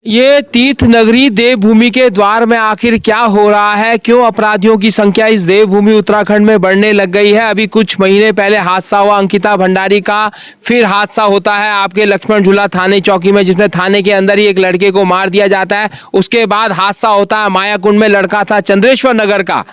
ये तीर्थ नगरी देवभूमि के द्वार में आखिर क्या हो रहा है, क्यों अपराधियों की संख्या इस देवभूमि उत्तराखंड में बढ़ने लग गई है। अभी कुछ महीने पहले हादसा हुआ अंकिता भंडारी का, फिर हादसा होता है आपके लक्ष्मण झूला थाने चौकी में, जिसमें थाने के अंदर ही एक लड़के को मार दिया जाता है। उसके बाद हादसा होता है मायाकुंड में, लड़का था चंद्रेश्वर नगर का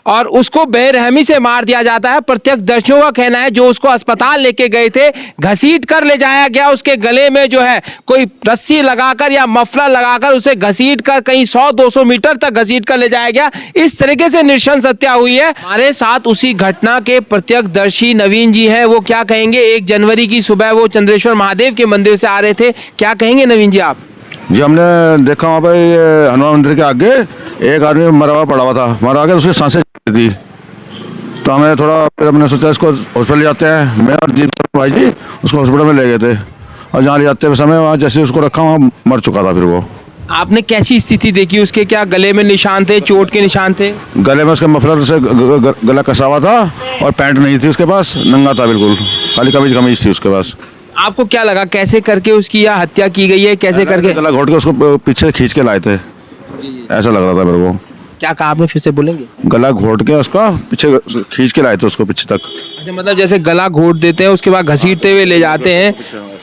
और उसको बेरहमी से मार दिया जाता है। प्रत्यक्षदर्शियों का कहना है जो उसको अस्पताल लेके गए थे, घसीट कर ले जाया गया, उसके गले में जो है कोई रस्सी लगाकर या मफलर लगाकर उसे घसीट कर कहीं 100-200 मीटर तक घसीट कर ले जाया गया। इस तरीके से नृशंस हत्या हुई है। हमारे साथ उसी घटना के प्रत्यक्षदर्शी नवीन जी हैं, वो क्या कहेंगे। 1 जनवरी की सुबह वो चंद्रेश्वर महादेव के मंदिर से आ रहे थे, क्या कहेंगे नवीन जी आप। जी हमने देखा वहाँ पे हनुमान मंदिर के आगे एक आदमी मरा हुआ पड़ा हुआ था, मरा के उसकी सांसें थी, तो हमें थोड़ा फिर हमने सोचा इसको हॉस्पिटल ले जाते हैं। मैं और जीत भाई जी उसको हॉस्पिटल में ले गए थे और जहाँ ले जाते समय वहाँ जैसे उसको रखा वहाँ मर चुका था। फिर वो आपने कैसी स्थिति देखी उसके, क्या गले में निशान थे, चोट के निशान थे। गले में उसके मफलर से गला कसा हुआ था और पैंट नहीं थी उसके पास, नंगा था बिल्कुल, खाली कमीज थी उसके पास। आपको क्या लगा कैसे करके उसकी यह हत्या की गई है, कैसे करके। गला घोट के उसको पीछे खींच के लाए थे, ऐसा लग रहा था मेरे को। क्या कहा आपने, फिर से बोलेंगे। गला घोट के उसका पीछे खींच के लाए थे उसको पीछे तक। अच्छा, मतलब जैसे गला घोट देते हैं उसके बाद घसीटते हुए ले जाते हैं,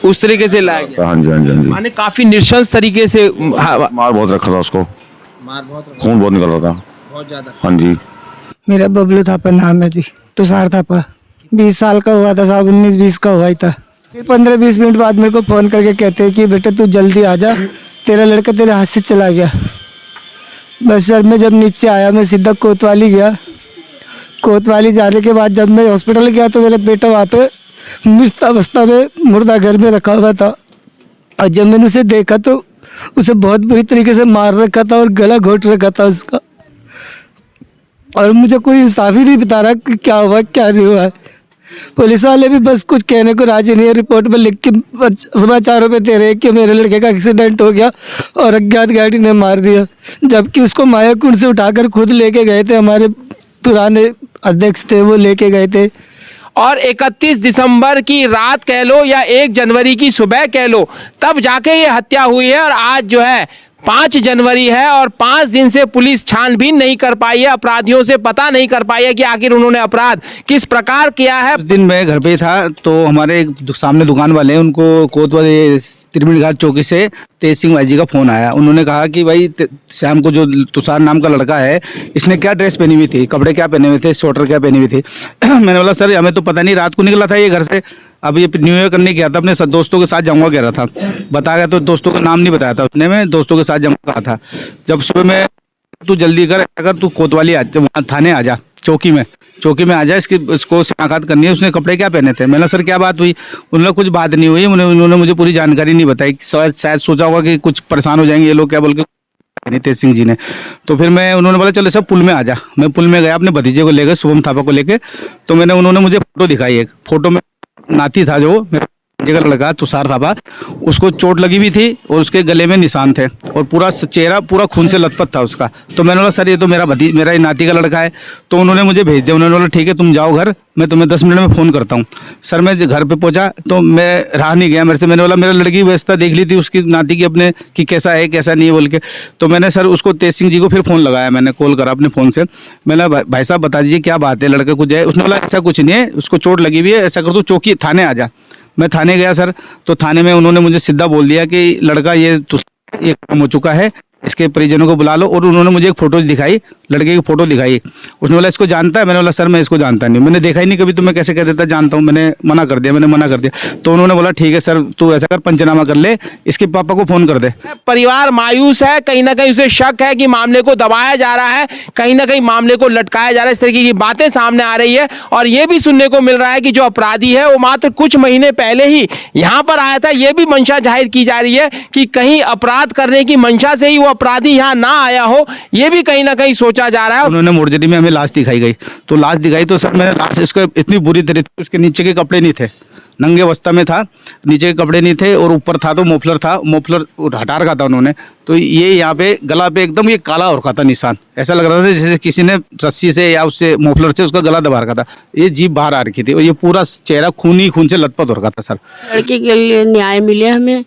उस तरीके से लाया गया। हाँ जी हाँ जी हाँ जी। माने काफी नृशंस तरीके से मार बहुत रखा था उसको, मार बहुत, खून बहुत निकल रहा था बहुत ज्यादा। हाँ जी। मेरा बबलू थापा नाम है जी, तुषार थापा। 20 साल का हुआ था साहब, 19-20 का हुआ ही था। फिर 15-20 मिनट बाद मेरे को फ़ोन करके कहते हैं कि बेटा तू जल्दी आ जा, तेरा लड़का तेरे हाथ से चला गया। बस सर मैं जब नीचे आया मैं सीधा कोतवाली गया। कोतवाली जाने के बाद जब मैं हॉस्पिटल गया तो मेरा बेटा वहाँ पे मृत अवस्था में मुर्दा घर में रखा हुआ था। और जब मैंने उसे देखा तो उसे बहुत बुरी तरीके से मार रखा था और गला घोट रखा था उसका। और मुझे कोई इंसाफ ही नहीं बता रहा कि क्या हुआ क्या नहीं हुआ है। पुलिस वाले भी बस कुछ कहने को राजी नहीं है, रिपोर्ट में लिख के समाचारों पे दे रहे हैं कि मेरे लड़के का एक्सीडेंट हो गया और अज्ञात गाड़ी ने मार दिया, जबकि उसको मायाकुंड से उठाकर खुद लेके गए थे, हमारे पुराने अध्यक्ष थे वो लेके गए थे। और 31 दिसंबर की रात कह लो या 1 जनवरी की सुबह कह लो, तब जाके ये हत्या हुई है। और आज जो है 5 जनवरी है और 5 दिन से पुलिस छानबीन नहीं कर पाई है, अपराधियों से पता नहीं कर पाई है कि आखिर उन्होंने अपराध किस प्रकार किया है। उस दिन मैं घर पे था तो हमारे सामने दुकान वाले हैं, उनको कोतवाली त्रिवेणी घाट चौकी से तेज सिंह भाई जी का फ़ोन आया। उन्होंने कहा कि भाई श्याम को, जो तुषार नाम का लड़का है, इसने क्या ड्रेस पहनी हुई थी, कपड़े क्या पहने हुए थे, स्वेटर क्या पहनी हुई थी। मैंने बोला सर हमें तो पता नहीं, रात को निकला था ये घर से, अब ये न्यू ईयर करने गया था, अपने दोस्तों के साथ जाऊँगा कह रहा था, बता गया तो दोस्तों का नाम नहीं बताया था उसने, मैं दोस्तों के साथ जाऊँगा कहा था। जब सुबह में तू जल्दी कर, अगर तू कोतवाली वहाँ थाने आ जा, चौकी में आ जा, इसको शिनाख्त करनी है, उसने कपड़े क्या पहने थे। मैंने सर क्या बात हुई, उन्होंने कुछ बात नहीं हुई, उन्होंने मुझे पूरी जानकारी नहीं बताई, शायद सोचा होगा कि कुछ परेशान हो जाएंगे ये लोग क्या बोल के तेज सिंह जी ने। तो फिर उन्होंने बोला चलो सब पुल में आ जा। मैं पुल में गया अपने भतीजे को लेकर, शुभम थापा को लेकर। तो उन्होंने मुझे फोटो दिखाई, एक फोटो में नाती था जो मेरा का लड़का तुषार थापा, उसको चोट लगी हुई थी और उसके गले में निशान थे और पूरा चेहरा पूरा खून से लथपथ था उसका। तो मैंने बोला सर ये तो मेरा नाती का लड़का है। तो उन्होंने मुझे भेज दिया, उन्होंने बोला ठीक है तुम जाओ घर, मैं तुम्हें 10 मिनट में फ़ोन करता हूँ। सर मैं घर पे पहुंचा तो मैं रहा नहीं गया मेरे से, मैंने बोला मेरा लड़की की व्यवस्था देख ली थी उसकी नाती की अपने कि कैसा है कैसा नहीं है बोल के। तो मैंने सर उसको तेज सिंह जी को फिर फ़ोन लगाया, मैंने कॉल करा अपने फ़ोन से। मैंने भाई साहब बता दीजिए क्या बात है, लड़के कुछ है। उसने बोला ऐसा कुछ नहीं है, उसको चोट लगी हुई है, ऐसा कर दो चौकी थाने आ जा। मैं थाने गया सर, तो थाने में उन्होंने मुझे सीधा बोल दिया कि लड़का ये काम हो चुका है, इसके परिजनों को बुला लो। और उन्होंने मुझे एक फ़ोटो दिखाई, लड़के की फ़ोटो दिखाई। उसने बोला इसको जानता है, मैंने बोला सर मैं इसको जानता नहीं, मैंने देखा ही नहीं कभी, तो मैं कैसे कह देता जानता हूँ। मैंने मना कर दिया। तो उन्होंने बोला ठीक है सर तू ऐसा कर, पंचनामा कर ले, इसके पापा को फ़ोन कर दे। परिवार मायूस है, कहीं ना कहीं उसे शक है कि मामले को दबाया जा रहा है, कहीं ना कहीं मामले को लटकाया जा रहा है, इस तरीके की बातें सामने आ रही है। और ये भी सुनने को मिल रहा है कि जो अपराधी है वो मात्र कुछ महीने पहले ही यहाँ पर आया था। ये भी मंशा जाहिर की जा रही है कि कहीं अपराध करने की मंशा से ही वो अपराधी यहाँ ना आया हो, ये भी कहीं ना कहीं सोचा जा रहा है। उन्होंने मोर्चरी में हमें लाश दिखाई गई, तो लाश दिखाई तो सर मैंने लाश इसको इतनी बुरी तरह, उसके नीचे के कपड़े नहीं थे, नंगे अवस्था में था, नीचे के कपड़े नहीं थे और ऊपर था तो मोफलर था, मोफलर हटा रखा था उन्होंने। तो ये यहाँ पे गला पे एकदम ये काला हो रखा था निशान, ऐसा लग रहा था जैसे किसी ने रस्सी से या उससे मोफलर से उसका गला दबा रखा था, ये जीभ बाहर आ रखी थी और ये पूरा चेहरा खून से लथपथ हो रखा था सर। लड़के के लिए न्याय मिले हमें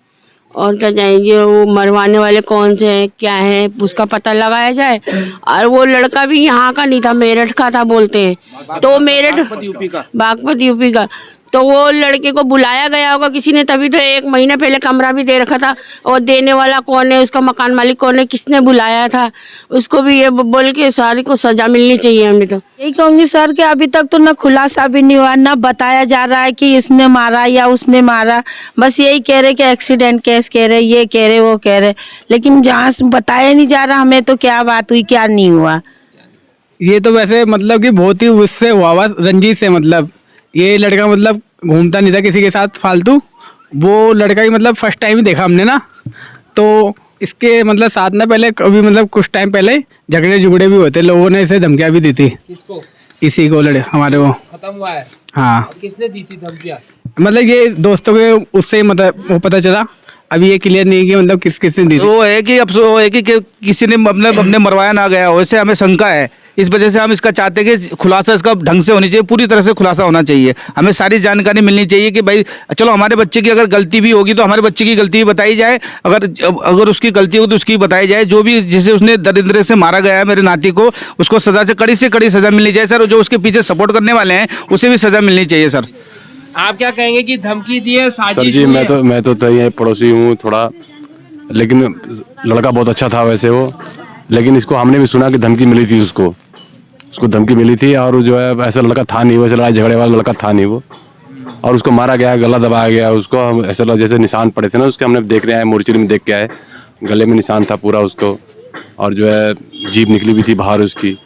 और क्या चाहिए, वो मरवाने वाले कौन से हैं, क्या है, उसका पता लगाया जाए। और वो लड़का भी यहाँ का नहीं था, मेरठ का था बोलते हैं, तो मेरठ बागपत यूपी का, तो वो लड़के को बुलाया गया होगा किसी ने, तभी तो 1 महीने पहले कमरा भी दे रखा था। और देने वाला कौन है, उसका मकान मालिक कौन है, किसने बुलाया था, उसको भी ये बोल के सारी को सजा मिलनी चाहिए। हमने तो यही कहूंगी सर कि अभी तक तो न खुलासा भी नहीं हुआ, न बताया जा रहा है कि इसने मारा या उसने मारा। बस यही कह रहे कि एक्सीडेंट केस कह रहे, ये कह रहे, वो कह रहे, लेकिन जहाँ से बताया नहीं जा रहा हमें तो क्या बात हुई क्या नहीं हुआ। ये तो वैसे मतलब कि बहुत ही उससे हुआ हुआ रंजीत से, मतलब ये लड़का मतलब घूमता नहीं था किसी के साथ फालतू। वो लड़का ही मतलब फर्स्ट टाइम ही देखा हमने ना, तो इसके मतलब साथ ना पहले कभी मतलब कुछ टाइम पहले झगड़े झुगड़े भी होते, लोगों ने इसे धमकियाँ भी दी थी। किसको? इसी को हमारे को खत्म हुआ है। हाँ, किसने दी थी धमकियाँ? मतलब ये दोस्तों के उससे ही मतलब वो पता चला। अभी ये क्लियर नहीं है कि मतलब किसने दी थी। वो है कि अफसोस वो है कि किसी ने अपने मरवाया ना गया हो, इससे हमें शंका है। इस वजह से हम इसका चाहते हैं कि खुलासा इसका ढंग से होनी चाहिए, पूरी तरह से खुलासा होना चाहिए। हमें सारी जानकारी मिलनी चाहिए कि भाई चलो हमारे बच्चे की अगर गलती भी होगी तो हमारे बच्चे की गलती भी बताई जाए, अगर उसकी गलती होगी तो उसकी बताई जाए। जो भी जिसे उसने दरिंद्रे से मारा गया है मेरे नाती को, उसको सजा से कड़ी सजा मिलनी चाहिए सर। जो उसके पीछे सपोर्ट करने वाले हैं उसे भी सजा मिलनी चाहिए सर। आप क्या कहेंगे कि धमकी दी है, सर साजिश जी हुई है? मैं तो ये पड़ोसी हूँ थोड़ा, लेकिन लड़का बहुत अच्छा था वैसे वो, लेकिन इसको हमने भी सुना कि धमकी मिली थी, उसको धमकी मिली थी। और जो है ऐसा लड़का था नहीं, वैसे लड़ाई झगड़े वाला लड़का था नहीं वो, और उसको मारा गया, गला दबाया गया उसको। हम ऐसा जैसे निशान पड़े थे ना उसके, हमने देख रहे हैं, मोर्चरी में देख के आए, गले में निशान था पूरा उसको, और जो है जीभ निकली भी थी बाहर उसकी।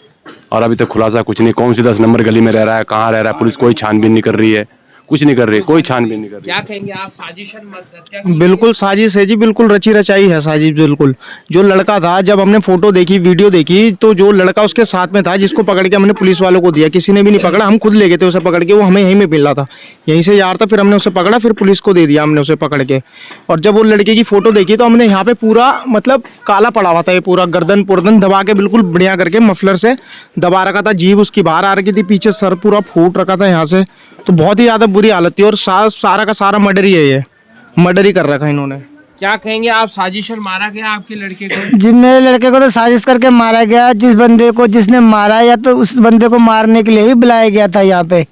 और अभी तक खुलासा कुछ नहीं, कौन सी 10 नंबर गली में रह रहा है, कहाँ रह रहा है, पुलिस कोई छानबीन नहीं कर रही है, कुछ नहीं कर रही, कोई छानबीन नहीं कर रही। क्या कहेंगे आप, साजिशन हत्या? बिल्कुल साजिश है जी, बिल्कुल रची रचाई है साजिश बिल्कुल। जो लड़का था, जब हमने फोटो देखी, वीडियो देखी, तो जो लड़का उसके साथ में था जिसको पकड़ के हमने पुलिस वालों को दिया, किसी ने भी नहीं पकड़ा, हम खुद ले गए थे उसे पकड़ के। वो हमें यहीं में मिल रहा था, यहीं से जा रहा था, फिर हमने उसे पकड़ा, फिर पुलिस को दे दिया हमने उसे पकड़ के। और जब वो लड़के की फोटो देखी तो हमने यहाँ पे पूरा मतलब काला पड़ा हुआ था, ये पूरा गर्दन पुर्दन दबा के बिल्कुल बढ़िया करके मफलर से दबा रखा था, जीभ उसकी बाहर आ रखी थी, पीछे सर पूरा फूट रखा था यहाँ से, तो बहुत ही ज्यादा बुरी हालत थी। और सारा का सारा मर्डर ही है, ये मर्डर ही कर रखा है इन्होंने। क्या कहेंगे आप, साजिशन मारा गया आपके लड़के को? जी मेरे लड़के को तो साजिश करके मारा गया। जिस बंदे को जिसने मारा या तो उस बंदे को मारने के लिए ही बुलाया गया था यहाँ पे,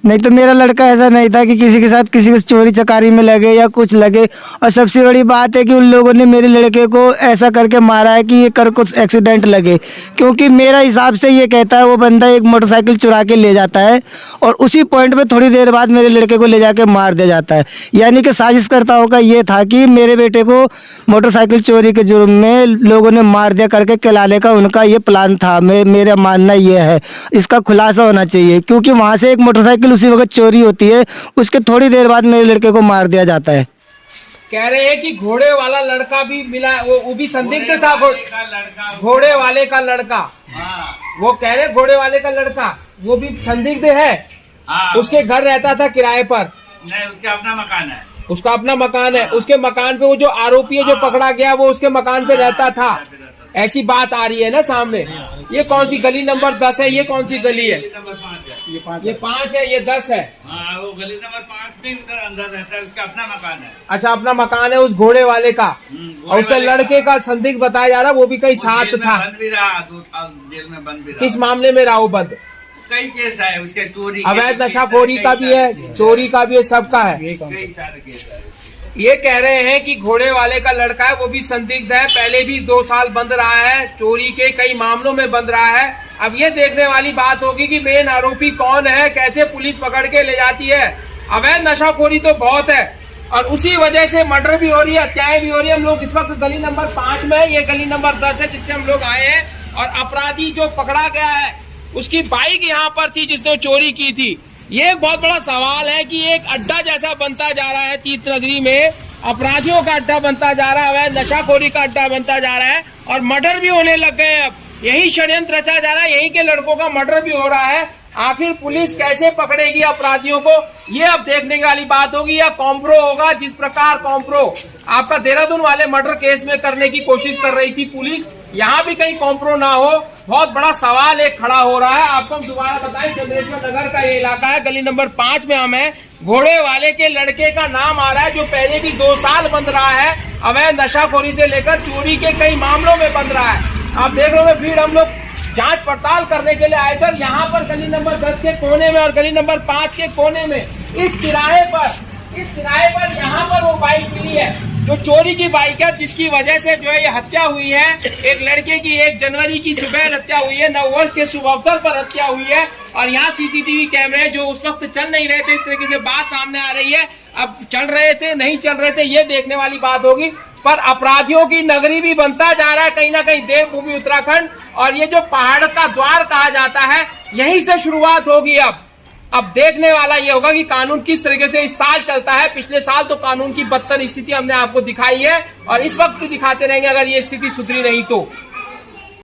नहीं तो मेरा लड़का ऐसा नहीं था कि किसी के साथ किसी के चोरी चकारी में लगे या कुछ लगे। और सबसे बड़ी बात है कि उन लोगों ने मेरे लड़के को ऐसा करके मारा है कि ये कर कुछ एक्सीडेंट लगे, क्योंकि मेरा हिसाब से ये कहता है वो बंदा एक मोटरसाइकिल चुरा के ले जाता है और उसी पॉइंट पे थोड़ी देर बाद मेरे लड़के को ले जाके मार दिया जाता है। यानी कि साजिशकर्ताओं का ये था कि मेरे बेटे को मोटरसाइकिल चोरी के जुर्म में लोगों ने मार दिया करके कहलाने का उनका ये प्लान था। मेरा मानना ये है, इसका खुलासा होना चाहिए, क्योंकि वहाँ से एक मोटरसाइकिल उसी वक्त चोरी होती है, उसके थोड़ी देर बाद मेरे लड़के को मार दिया जाता है। कह रहे हैं कि घोड़े वाला लड़का भी मिला, वो भी संदिग्ध था। घोड़े वाले का लड़का, वो कह रहे घोड़े वाले का लड़का वो भी संदिग्ध है। उसके घर रहता था किराए पर? नहीं, उसका अपना मकान है। उसका अपना मकान है, उसके मकान पे वो जो आरोपी है जो पकड़ा गया वो उसके मकान पे रहता था, ऐसी बात आ रही है ना सामने। ये कौन सी गली नंबर 10 है? ये कौन सी गली है? ये 5 है, ये 10 है। हाँ, वो गली नंबर 5 में उधर अंदर रहता है, उसका अपना मकान है। अच्छा, अपना मकान है उस घोड़े वाले का। और उसके लड़के का संदिग्ध बताया जा रहा, वो भी कहीं साथ था। बंद भी रहा, 2 साल जेल में बंद भी रहा। किस मामले में रहा वो बंद? कई केस है उसके, चोरी, अवैध नशाखोरी का भी है, चोरी का भी है, सबका है। कई सारे केस है। ये कह रहे हैं कि घोड़े वाले का लड़का है, वो भी संदिग्ध है, पहले भी 2 साल बंद रहा है, चोरी के कई मामलों में बंद रहा है। अब ये देखने वाली बात होगी कि मेन आरोपी कौन है, कैसे पुलिस पकड़ के ले जाती है। अवैध नशाखोरी तो बहुत है और उसी वजह से मर्डर भी हो रही है, हत्याएं भी हो रही है। हम लोग इस वक्त गली नंबर 5 में, ये गली नंबर 10 है जिससे हम लोग आए हैं। और अपराधी जो पकड़ा गया है उसकी बाइक यहाँ पर थी जिसने चोरी की थी। ये एक बहुत बड़ा सवाल है कि एक अड्डा जैसा बनता जा रहा है तीर्थ नगरी में, अपराधियों का अड्डा बनता जा रहा है, अवैध नशाखोरी का अड्डा बनता जा रहा है और मर्डर भी होने लग गए हैं। अब यही षड्यंत्र रचा जा रहा है, यहीं के लड़कों का मर्डर भी हो रहा है। आखिर पुलिस कैसे पकड़ेगी अपराधियों को, ये अब देखने वाली बात होगी। या कॉम्प्रो होगा, जिस प्रकार कॉम्प्रो आपका देहरादून वाले मर्डर केस में करने की कोशिश कर रही थी पुलिस, यहाँ भी कहीं कॉम्प्रो ना हो, बहुत बड़ा सवाल एक खड़ा हो रहा है। आपको हम दोबारा बताएं, चंद्रेश्वर नगर का ये इलाका है, गली नंबर 5 में हम हैं। घोड़े वाले के लड़के का नाम आ रहा है, जो पहले भी 2 साल बंद रहा है। अवैध नशाखोरी से लेकर चोरी के कई मामलों में बंद रहा है। आप देख रहे हो, भीड़ हम लोग जांच पड़ताल करने के लिए आए थे। यहाँ पर गली नंबर 10 के कोने में और गली नंबर 5 के कोने में इस किराए पर यहाँ पर वो बाइक मिली है, जो चोरी की बाइक है, जिसकी वजह से जो है ये हत्या हुई है। एक लड़के की 1 जनवरी की सुबह हत्या हुई है, नववर्ष के शुभ अवसर पर हत्या हुई है। और यहाँ सीसीटीवी कैमरे जो उस वक्त चल नहीं रहे थे, इस तरीके से बात सामने आ रही है। अब चल रहे थे नहीं चल रहे थे ये देखने वाली बात होगी, पर अपराधियों की नगरी भी बनता जा रहा है कहीं ना कहीं देवभूमि उत्तराखंड। और ये जो पहाड़ का द्वार कहा जाता है, यहीं से शुरुआत होगी। अब देखने वाला ये होगा कि कानून किस तरीके से इस साल चलता है। पिछले साल तो कानून की बदतर स्थिति हमने आपको दिखाई है और इस वक्त भी दिखाते रहेंगे अगर ये स्थिति सुधरी नहीं तो।